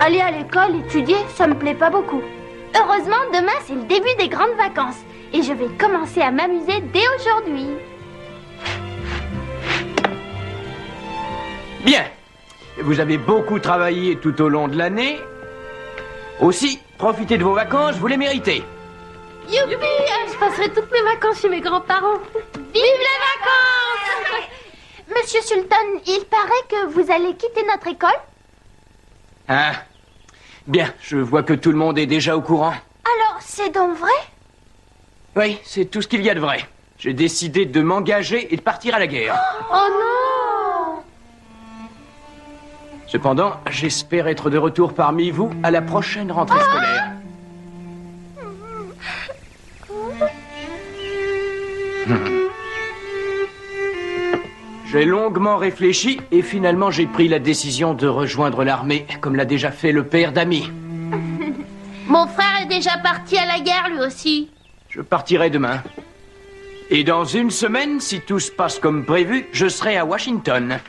Aller à l'école, étudier, ça me plaît pas beaucoup. Heureusement, demain, c'est le début des grandes vacances. Et je vais commencer à m'amuser dès aujourd'hui. Bien. Vous avez beaucoup travaillé tout au long de l'année. Aussi, profitez de vos vacances, vous les méritez. Youpi! Je passerai toutes mes vacances chez mes grands-parents. Vive les vacances! Monsieur Sultan, il paraît que vous allez quitter notre école? Ah, bien, je vois que tout le monde est déjà au courant. Alors, c'est donc vrai? Oui, c'est tout ce qu'il y a de vrai. J'ai décidé de m'engager et de partir à la guerre. Oh non! Cependant, j'espère être de retour parmi vous à la prochaine rentrée scolaire. J'ai longuement réfléchi et finalement j'ai pris la décision de rejoindre l'armée, comme l'a déjà fait le père d'Amy. Mon frère est déjà parti à la guerre, lui aussi. Je partirai demain. Et dans une semaine, si tout se passe comme prévu, je serai à Washington.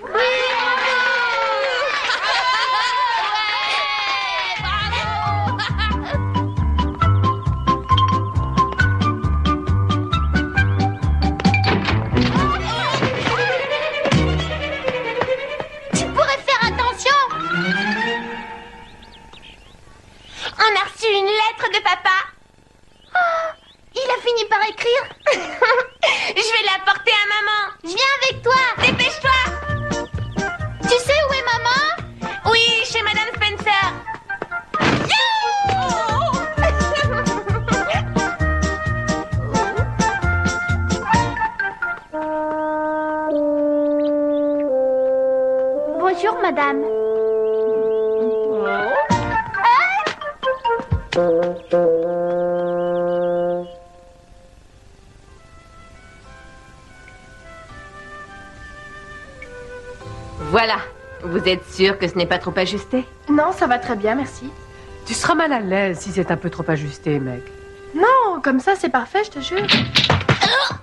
Tu pourrais faire attention. On a reçu une lettre de papa. Oh, il a fini par écrire. Je vais la porter à maman. Je viens avec toi. Dépêche-toi. Tu sais où est maman? Oui, chez Madame Spencer. Bonjour, madame. Voilà. Vous êtes sûr que ce n'est pas trop ajusté? Non, ça va très bien, merci. Tu seras mal à l'aise si c'est un peu trop ajusté, Meg. Non, comme ça, c'est parfait, je te jure. Oh,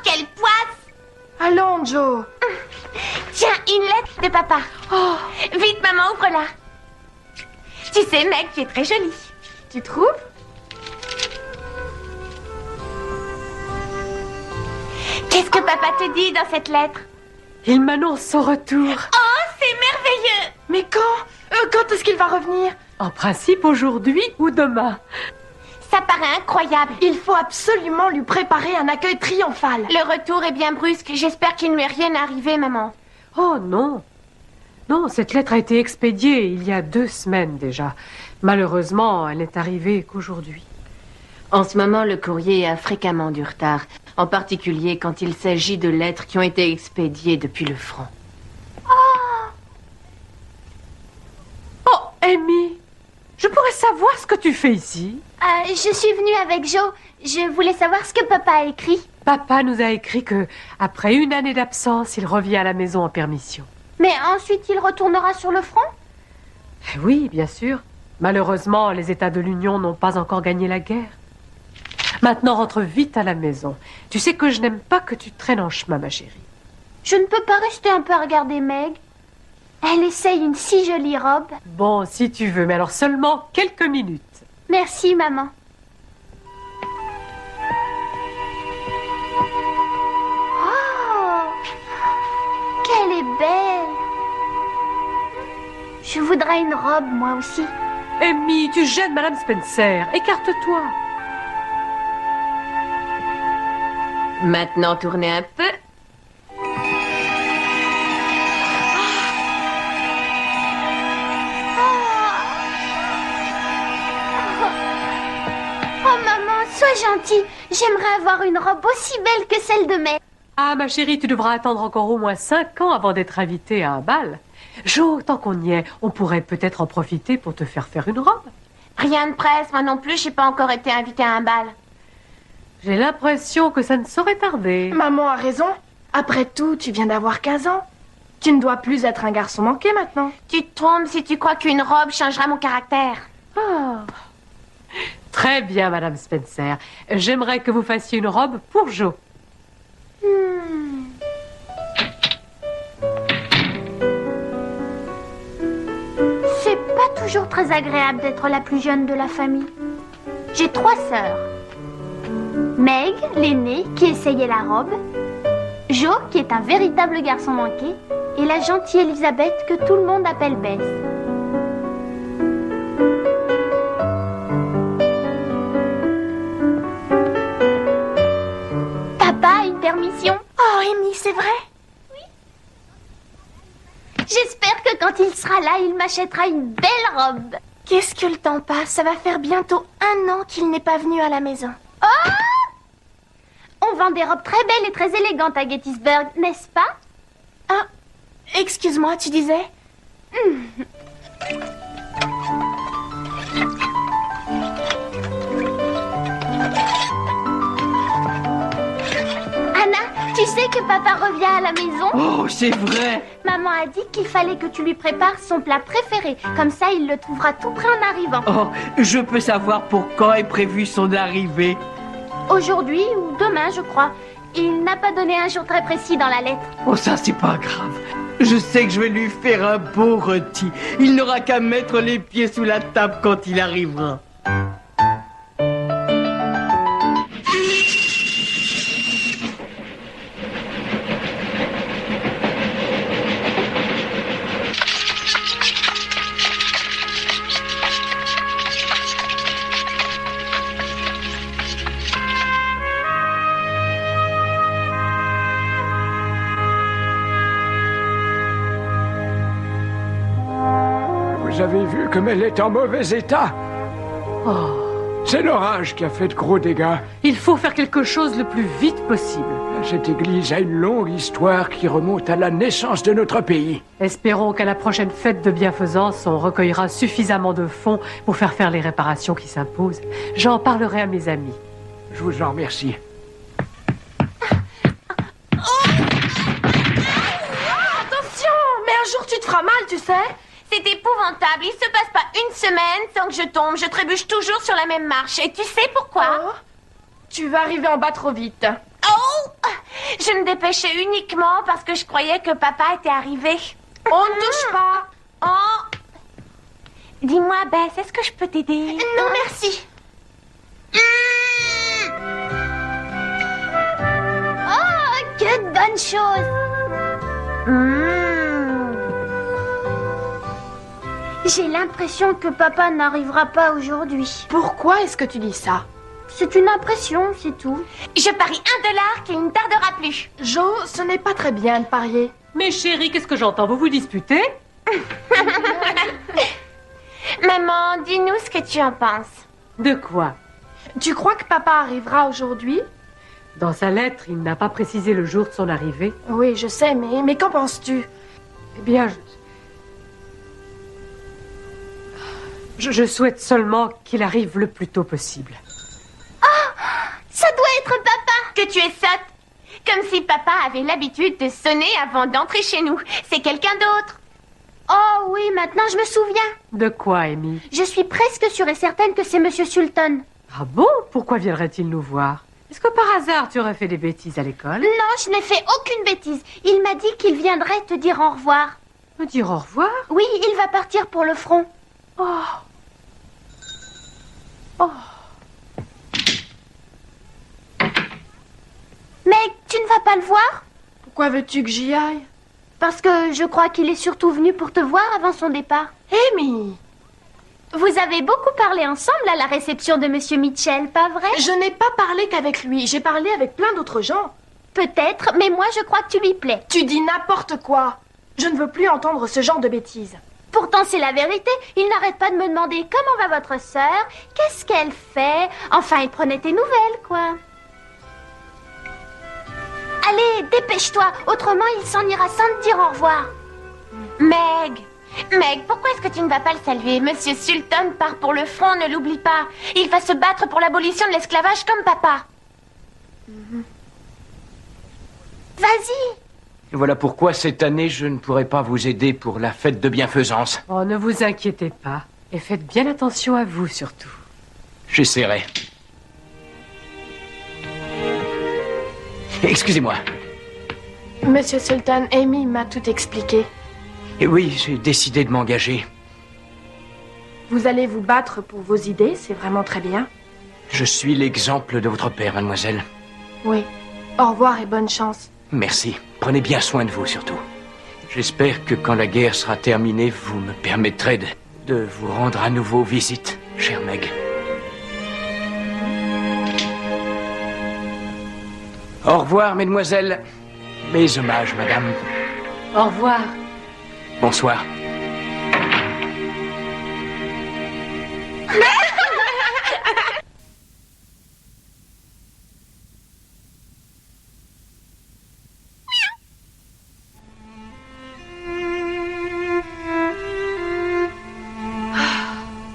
quelle poisse! Allons, Joe. Tiens, une lettre de papa. Oh, Vite, maman, ouvre-la. Tu sais, mec, tu es très jolie. tu trouves? Qu'est-ce que papa te dit dans cette lettre? Il m'annonce son retour. Oh, c'est merveilleux! Mais quand est-ce qu'il va revenir? En principe, aujourd'hui ou demain. Ça paraît incroyable. Il faut absolument lui préparer un accueil triomphal. Le retour est bien brusque. J'espère qu'il ne lui est rien arrivé, maman. Oh non. Non, cette lettre a été expédiée il y a 2 semaines déjà. Malheureusement, elle n'est arrivée qu'aujourd'hui. En ce moment, le courrier a fréquemment du retard, en particulier quand il s'agit de lettres qui ont été expédiées depuis le front. Oh, Amy, je pourrais savoir ce que tu fais ici? Je suis venue avec Joe. Je voulais savoir ce que papa a écrit. Papa nous a écrit que, après 1 année d'absence, il revient à la maison en permission. Mais ensuite, il retournera sur le front? Oui, bien sûr. Malheureusement, les États de l'Union n'ont pas encore gagné la guerre. Maintenant, rentre vite à la maison. Tu sais que je n'aime pas que tu traînes en chemin, ma chérie. Je ne peux pas rester un peu à regarder Meg. Elle essaye une si jolie robe. Bon, si tu veux, mais alors seulement quelques minutes. Merci, maman. Oh, qu'elle est belle. Je voudrais une robe, moi aussi. Amy, tu gênes Madame Spencer. Écarte-toi. Maintenant, tournez un peu. Oh, maman, sois gentille. J'aimerais avoir une robe aussi belle que celle de Meg. Ah, ma chérie, tu devras attendre encore au moins 5 ans avant d'être invitée à un bal. Jo, tant qu'on y est, on pourrait peut-être en profiter pour te faire une robe. Rien de presse, moi non plus, j'ai pas encore été invitée à un bal. J'ai l'impression que ça ne saurait tarder. Maman a raison. Après tout, tu viens d'avoir 15 ans. Tu ne dois plus être un garçon manqué maintenant. Tu te trompes si tu crois qu'une robe changera mon caractère. Ah. Très bien, Madame Spencer. J'aimerais que vous fassiez une robe pour Jo. toujours très agréable d'être la plus jeune de la famille. J'ai 3 sœurs. Meg, l'aînée, qui essayait la robe. Jo, qui est un véritable garçon manqué. Et la gentille Elisabeth, que tout le monde appelle Bess. Papa a une permission. Oh, Amy, c'est vrai? J'espère que quand il sera là, il m'achètera une belle robe. Qu'est-ce que le temps passe? Ça va faire bientôt 1 an qu'il n'est pas venu à la maison. Oh! On vend des robes très belles et très élégantes à Gettysburg, n'est-ce pas? Ah, excuse-moi, tu disais? Anna, tu sais que papa revient à la maison? Oh, c'est vrai! Maman a dit qu'il fallait que tu lui prépares son plat préféré. Comme ça, il le trouvera tout prêt en arrivant. Oh, je peux savoir pour quand est prévu son arrivée? Aujourd'hui ou demain, je crois. Il n'a pas donné un jour très précis dans la lettre. Oh, ça, c'est pas grave. Je sais que je vais lui faire un beau rôti. Il n'aura qu'à mettre les pieds sous la table quand il arrivera. Vous avez vu comme elle est en mauvais état? Oh, C'est l'orage qui a fait de gros dégâts. il faut faire quelque chose le plus vite possible. Cette église a une longue histoire qui remonte à la naissance de notre pays. Espérons qu'à la prochaine fête de bienfaisance, on recueillera suffisamment de fonds pour faire les réparations qui s'imposent. J'en parlerai à mes amis. Je vous en remercie. Attention! Mais un jour, tu te feras mal, tu sais? C'est épouvantable. Il se passe pas une semaine sans que je tombe. Je trébuche toujours sur la même marche. Et tu sais pourquoi? Oh, tu vas arriver en bas trop vite. Oh! Je me dépêchais uniquement parce que je croyais que papa était arrivé. On ne touche pas. Oh! Dis-moi, Bess, est-ce que je peux t'aider? Non, merci. Oh, que de bonnes choses! J'ai l'impression que papa n'arrivera pas aujourd'hui. Pourquoi est-ce que tu dis ça? C'est une impression, c'est tout. Je parie $1 qu'il ne tardera plus. Jo, ce n'est pas très bien de parier. Mais chérie, qu'est-ce que j'entends? Vous vous disputez? Maman, dis-nous ce que tu en penses. De quoi? Tu crois que papa arrivera aujourd'hui? Dans sa lettre, il n'a pas précisé le jour de son arrivée. Oui, je sais, mais qu'en penses-tu? Eh bien, je souhaite seulement qu'il arrive le plus tôt possible. Ça doit être papa. Que tu es sotte. Comme si papa avait l'habitude de sonner avant d'entrer chez nous. C'est quelqu'un d'autre. Oh oui, maintenant je me souviens. De quoi, Amy? Je suis presque sûre et certaine que c'est Monsieur Sultan. Ah bon? Pourquoi viendrait-il nous voir? Est-ce que par hasard tu aurais fait des bêtises à l'école? Non, je n'ai fait aucune bêtise. Il m'a dit qu'il viendrait te dire au revoir. Me dire au revoir? Oui, il va partir pour le front. Oh. Oh. Mais tu ne vas pas le voir? Pourquoi veux-tu que j'y aille? Parce que je crois qu'il est surtout venu pour te voir avant son départ. Amy! Vous avez beaucoup parlé ensemble à la réception de Monsieur Mitchell, pas vrai? Je n'ai pas parlé qu'avec lui. J'ai parlé avec plein d'autres gens. Peut-être, mais moi je crois que tu lui plais. Tu dis n'importe quoi. Je ne veux plus entendre ce genre de bêtises. Pourtant, c'est la vérité. Il n'arrête pas de me demander comment va votre sœur, qu'est-ce qu'elle fait. Enfin, il prenait tes nouvelles, quoi. Allez, dépêche-toi, autrement il s'en ira sans te dire au revoir. Meg, pourquoi est-ce que tu ne vas pas le saluer? Monsieur Sultan part pour le front, ne l'oublie pas. Il va se battre pour l'abolition de l'esclavage comme papa. Vas-y. Voilà pourquoi cette année, je ne pourrai pas vous aider pour la fête de bienfaisance. Oh, ne vous inquiétez pas. Et faites bien attention à vous, surtout. J'essaierai. Excusez-moi. Monsieur Sultan, Amy m'a tout expliqué. Et oui, j'ai décidé de m'engager. Vous allez vous battre pour vos idées, c'est vraiment très bien. Je suis l'exemple de votre père, mademoiselle. Oui. Au revoir et bonne chance. Merci. Prenez bien soin de vous, surtout. J'espère que quand la guerre sera terminée, vous me permettrez de vous rendre à nouveau visite, chère Meg. Au revoir, mesdemoiselles. Mes hommages, madame. Au revoir. Bonsoir.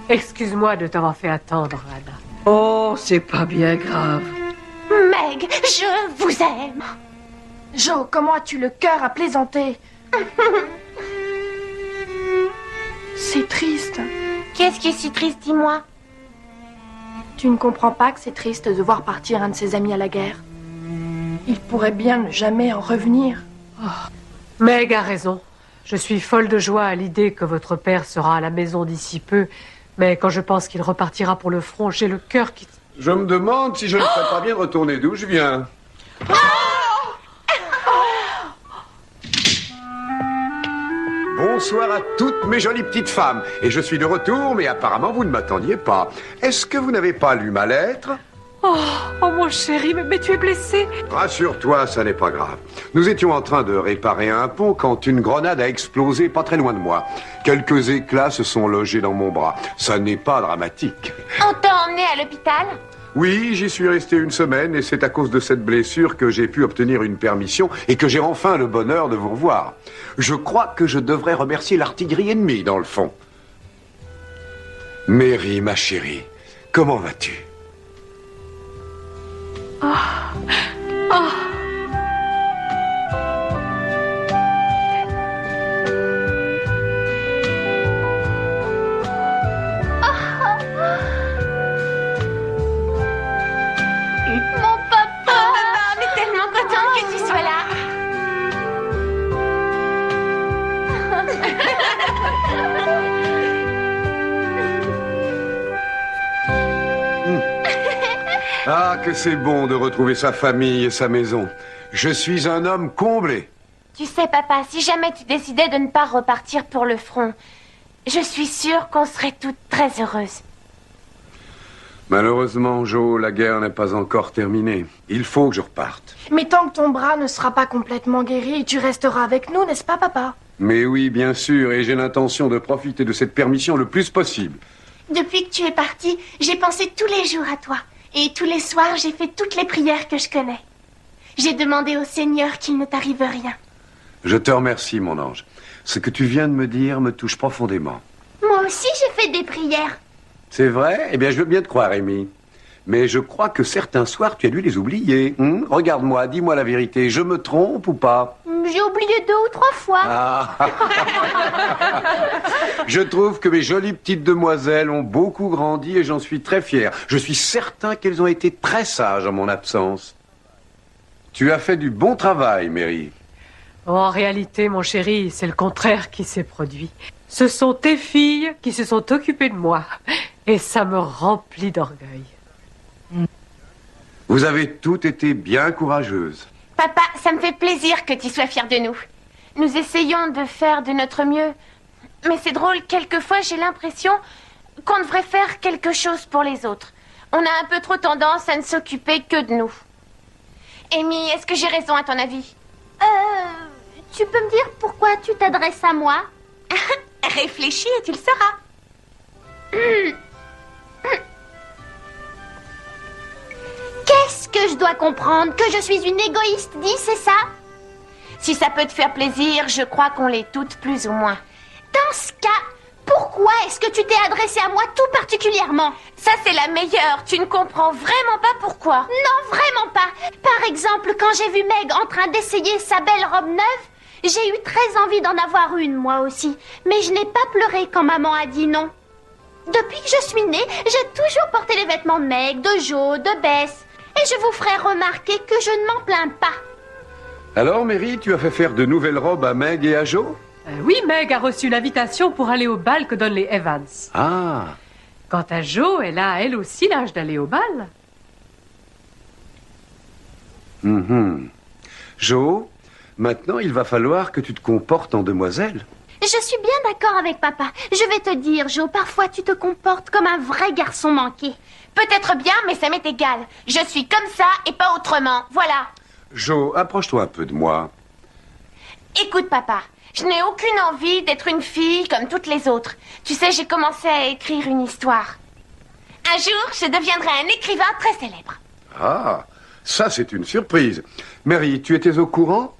Excuse-moi de t'avoir fait attendre, Anna. Oh, c'est pas bien grave. Meg, je vous aime. Jo, comment as-tu le cœur à plaisanter? C'est triste. Qu'est-ce qui est si triste, dis-moi? Tu ne comprends pas que c'est triste de voir partir un de ses amis à la guerre. Il pourrait bien ne jamais en revenir. Meg a raison. Je suis folle de joie à l'idée que votre père sera à la maison d'ici peu. Mais quand je pense qu'il repartira pour le front, j'ai le cœur qui... Je me demande si je ne ferais pas bien de retourner d'où je viens. Bonsoir à toutes mes jolies petites femmes. Et je suis de retour, mais apparemment vous ne m'attendiez pas. Est-ce que vous n'avez pas lu ma lettre? Oh, mon chéri, mais tu es blessé. Rassure-toi, ça n'est pas grave. Nous étions en train de réparer un pont quand une grenade a explosé pas très loin de moi. Quelques éclats se sont logés dans mon bras. Ça n'est pas dramatique. On t'a emmené à l'hôpital? Oui, j'y suis resté une semaine et c'est à cause de cette blessure que j'ai pu obtenir une permission et que j'ai enfin le bonheur de vous revoir. Je crois que je devrais remercier l'artillerie ennemie, dans le fond. Mary, ma chérie, comment vas-tu? Mon papa! On est tellement contente que tu sois là. Ah, que c'est bon de retrouver sa famille et sa maison. Je suis un homme comblé. Tu sais, papa, si jamais tu décidais de ne pas repartir pour le front, je suis sûre qu'on serait toutes très heureuses. Malheureusement, Jo, la guerre n'est pas encore terminée. Il faut que je reparte. Mais tant que ton bras ne sera pas complètement guéri, tu resteras avec nous, n'est-ce pas, papa? Mais oui, bien sûr, et j'ai l'intention de profiter de cette permission le plus possible. Depuis que tu es parti, j'ai pensé tous les jours à toi. Et tous les soirs, j'ai fait toutes les prières que je connais. J'ai demandé au Seigneur qu'il ne t'arrive rien. Je te remercie, mon ange. Ce que tu viens de me dire me touche profondément. Moi aussi, j'ai fait des prières. C'est vrai? Eh bien, je veux bien te croire, Amy. Mais je crois que certains soirs, tu as dû les oublier. Regarde-moi, dis-moi la vérité. Je me trompe ou pas? J'ai oublié 2 ou 3 fois. Ah. Je trouve que mes jolies petites demoiselles ont beaucoup grandi et j'en suis très fier. Je suis certain qu'elles ont été très sages en mon absence. Tu as fait du bon travail, Mary. En réalité, mon chéri, c'est le contraire qui s'est produit. Ce sont tes filles qui se sont occupées de moi. Et ça me remplit d'orgueil. Vous avez toutes été bien courageuses. Papa, ça me fait plaisir que tu sois fier de nous. Nous essayons de faire de notre mieux. Mais c'est drôle, quelquefois j'ai l'impression qu'on devrait faire quelque chose pour les autres. On a un peu trop tendance à ne s'occuper que de nous. Amy, est-ce que j'ai raison à ton avis? Tu peux me dire pourquoi tu t'adresses à moi? Réfléchis et tu le sauras. Qu'est-ce que je dois comprendre? Que je suis une égoïste, dis, c'est ça? Si ça peut te faire plaisir, je crois qu'on l'est toutes plus ou moins. Dans ce cas, pourquoi est-ce que tu t'es adressée à moi tout particulièrement? Ça, c'est la meilleure. Tu ne comprends vraiment pas pourquoi. Non, vraiment pas. Par exemple, quand j'ai vu Meg en train d'essayer sa belle robe neuve, j'ai eu très envie d'en avoir une, moi aussi. Mais je n'ai pas pleuré quand maman a dit non. Depuis que je suis née, j'ai toujours porté les vêtements de Meg, de Jo, de Bess. Et je vous ferai remarquer que je ne m'en plains pas. Alors, Mary, tu as fait faire de nouvelles robes à Meg et à Jo? Oui, Meg a reçu l'invitation pour aller au bal que donnent les Evans. Ah, Quant à Jo, elle a elle aussi l'âge d'aller au bal. Jo, maintenant il va falloir que tu te comportes en demoiselle. Je suis bien d'accord avec papa. Je vais te dire, Jo, parfois tu te comportes comme un vrai garçon manqué. Peut-être bien, mais ça m'est égal. Je suis comme ça et pas autrement. Voilà. Jo, approche-toi un peu de moi. Écoute, papa, je n'ai aucune envie d'être une fille comme toutes les autres. Tu sais, j'ai commencé à écrire une histoire. Un jour, je deviendrai un écrivain très célèbre. Ah, ça c'est une surprise. Mary, tu étais au courant?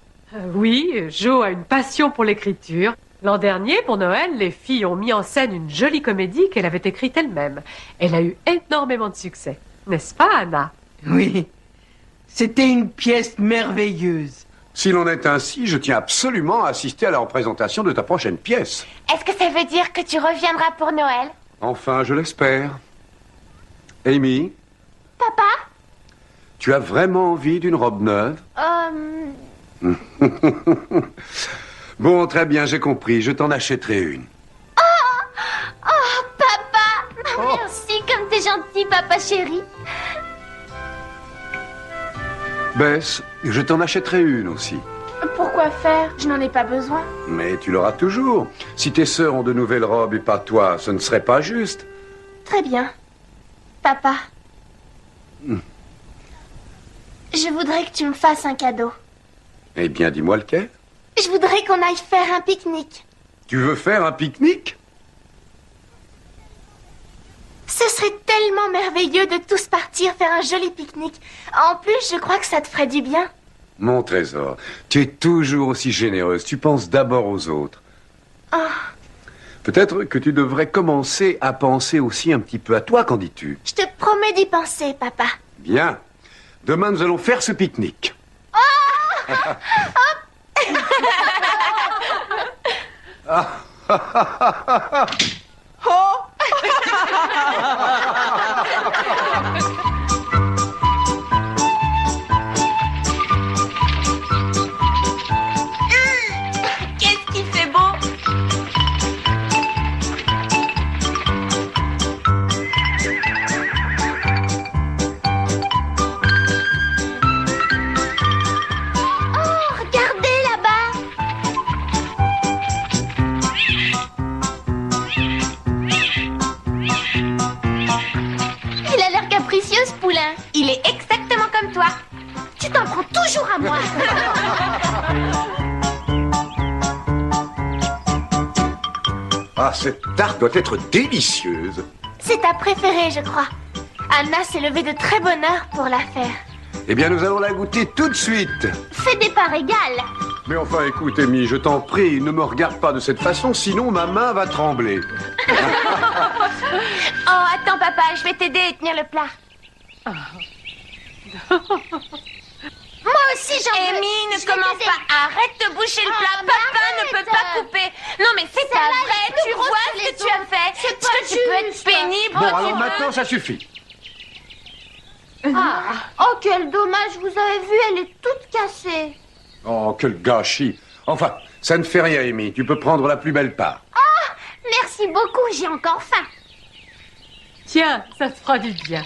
Oui, Jo a une passion pour l'écriture. L'an dernier, pour Noël, les filles ont mis en scène une jolie comédie qu'elle avait écrite elle-même. Elle a eu énormément de succès. N'est-ce pas, Anna? Oui, c'était une pièce merveilleuse. S'il en est ainsi, je tiens absolument à assister à la représentation de ta prochaine pièce. Est-ce que ça veut dire que tu reviendras pour Noël? Enfin, je l'espère. Amy, Papa? tu as vraiment envie d'une robe neuve? Bon, très bien, j'ai compris. Je t'en achèterai une. Oh, papa! Merci, comme t'es gentil, papa chéri. Bess, je t'en achèterai une aussi. Pourquoi faire? Je n'en ai pas besoin. Mais tu l'auras toujours. Si tes sœurs ont de nouvelles robes et pas toi, ce ne serait pas juste. Très bien. Papa. Je voudrais que tu me fasses un cadeau. Eh bien, dis-moi lequel. Je voudrais qu'on aille faire un pique-nique. Tu veux faire un pique-nique? Ce serait tellement merveilleux de tous partir faire un joli pique-nique. En plus, je crois que ça te ferait du bien. Mon trésor, tu es toujours aussi généreuse. Tu penses d'abord aux autres. Oh, Peut-être que tu devrais commencer à penser aussi un petit peu à toi, qu'en dis-tu? je te promets d'y penser, papa. Bien. Demain, nous allons faire ce pique-nique. Qu'est-ce qui fait beau? Oh, regardez là-bas. Il a l'air capricieux, ce poulain. Il est exactement comme toi. Tu t'en prends toujours à moi. Ah, cette tarte doit être délicieuse. C'est ta préférée, je crois. Anna s'est levée de très bonne heure pour la faire. Eh bien, nous allons la goûter tout de suite. Fais des parts égales. Mais enfin, écoute, Amy, je t'en prie, ne me regarde pas de cette façon, sinon ma main va trembler. Oh, attends, papa, je vais t'aider à tenir le plat. Moi aussi, j'en veux. Amy, ne commence pas. Arrête de boucher le plat. Papa ne peut pas couper. Non, mais c'est pas vrai. Tu vois ce que tu as fait. Est-ce que tu peux être pénible? Bon, alors maintenant, ça suffit. Oh, quel dommage. Vous avez vu, elle est toute cassée. Oh, quel gâchis. Enfin, ça ne fait rien, Amy. Tu peux prendre la plus belle part. Merci beaucoup, j'ai encore faim. Tiens, ça te fera du bien.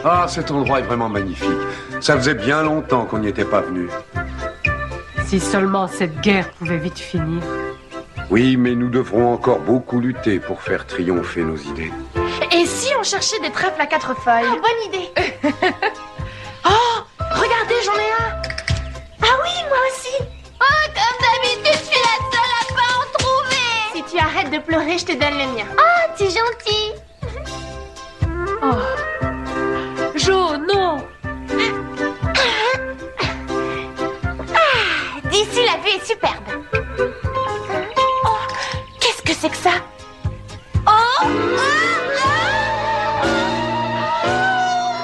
Ah, cet endroit est vraiment magnifique. Ça faisait bien longtemps qu'on n'y était pas venu. Si seulement cette guerre pouvait vite finir. Oui, mais nous devrons encore beaucoup lutter pour faire triompher nos idées. Et si on cherchait des trèfles à 4 feuilles? Bonne idée. Oh, regardez, j'en ai un. Ah oui, moi aussi. Oh, comme d'habitude, je suis la seule à pas en trouver. Si tu arrêtes de pleurer, je te donne le mien. Oh, t'es gentil. Jo, non! D'ici, la vue est superbe. Oh, qu'est-ce que c'est que ça? Oh!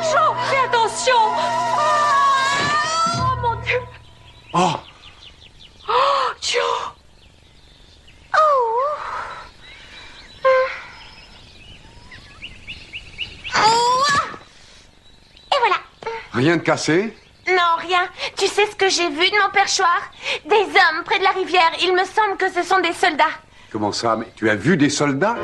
Jo, fais attention! Oh mon Dieu! Oh, Oh, Jo! Rien de cassé? Non, rien. Tu sais ce que j'ai vu de mon perchoir? Des hommes près de la rivière. Il me semble que ce sont des soldats. Comment ça? Mais tu as vu des soldats?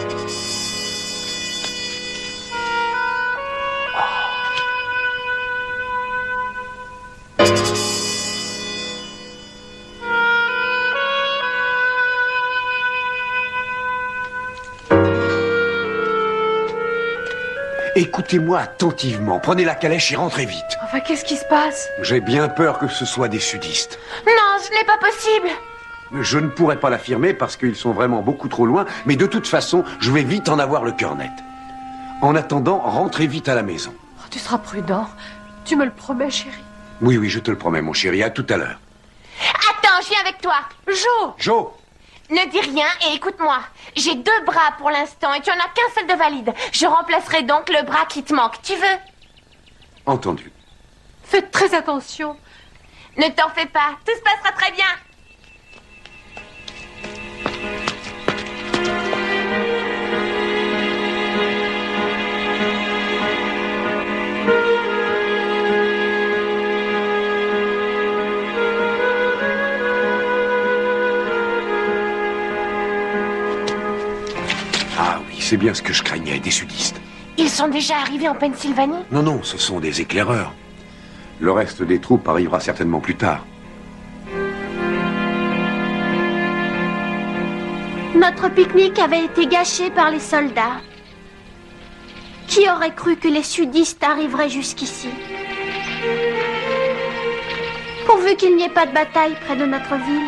Écoutez-moi attentivement. Prenez la calèche et rentrez vite. Enfin, qu'est-ce qui se passe? J'ai bien peur que ce soit des sudistes. Non, ce n'est pas possible. Je ne pourrais pas l'affirmer parce qu'ils sont vraiment beaucoup trop loin, mais de toute façon, je vais vite en avoir le cœur net. En attendant, rentrez vite à la maison. Oh, tu seras prudent. Tu me le promets, chérie? Oui, oui, je te le promets, mon chéri. À tout à l'heure. Attends, je viens avec toi. Jo! Jo! Ne dis rien et écoute-moi. J'ai 2 bras pour l'instant et tu en as qu'un seul de valide. Je remplacerai donc le bras qui te manque. Tu veux? Entendu. Faites très attention. Ne t'en fais pas. Tout se passera très bien. Ah oui, c'est bien ce que je craignais, des sudistes. Ils sont déjà arrivés en Pennsylvanie? Non, non, ce sont des éclaireurs. Le reste des troupes arrivera certainement plus tard. Notre pique-nique avait été gâché par les soldats. Qui aurait cru que les sudistes arriveraient jusqu'ici? Pourvu qu'il n'y ait pas de bataille près de notre ville.